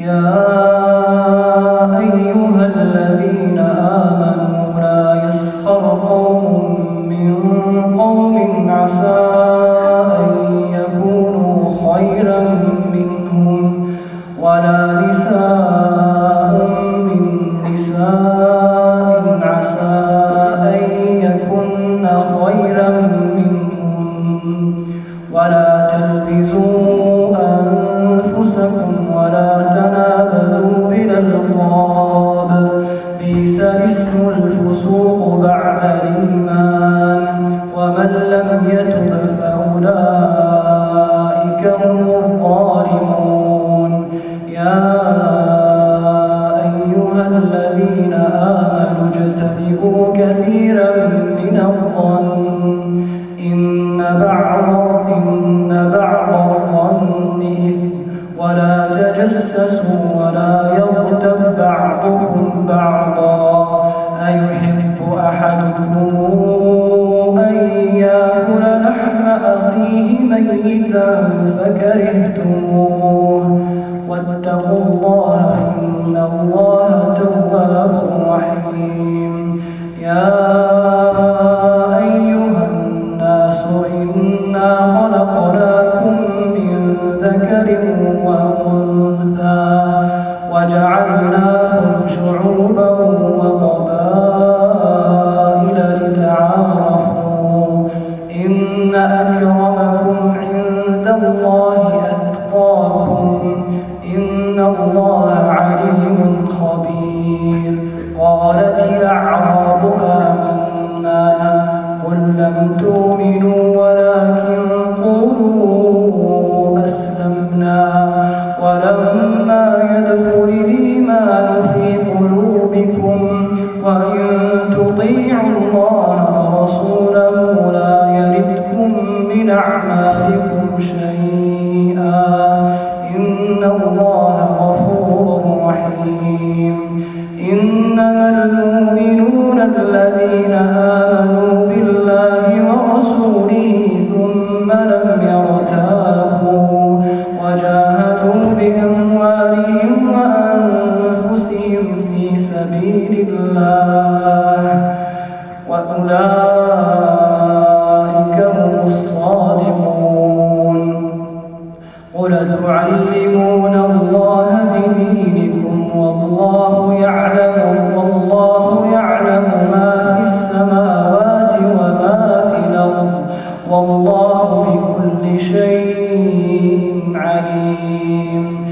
يا أيها الذين آمنوا لا يسخر قوم من قوم عسى أن يكونوا خيرا منهم ولا نساء من نساء عسى أن يكن خيرا منهم ولا تلبسوا أنفسكم ولا تنابزوا بالألقاب بئس الاسم الفسوق بعد الإيمان ومن لم يتب فأولئك هم الظالمون يا أيها الذين آمنوا اجتنبوا كثيرا من الظن إن بعض الظن إثم ولا تجسسوا ولا يغتب بعضكم بعضا أيحب أحدكم أن يأكل لحم أخيه ميتا فكرهتموه واتقوا الله إن الله تواب رحيم يا أيها الناس إنا خلقناكم من ذكر وأنثى وجعلناكم شعوبا وقبائل لتعارفوا إن أكرمكم عند الله أتقاكم إن الله عليم خبير قالت الأعراب آمنا قل لم تؤمنوا ولكن قولوا أسلمنا ولما يدخل الإيمان في قلوبكم وإن تطيعوا الله ورسوله لا يلدكم من أعمالكم شيئا إن الله غفور رحيم إنما المؤمنون الذين آمنوا بالله ورسوله ثم لم يرتابوا وجاهدوا بأموالهم وأنفسهم في سبيل الله وأولئك هم الصادقون قل تعلمون الله بدينكم والله يعلم ما في السماوات وما في الأرض والله بكل شيء عليم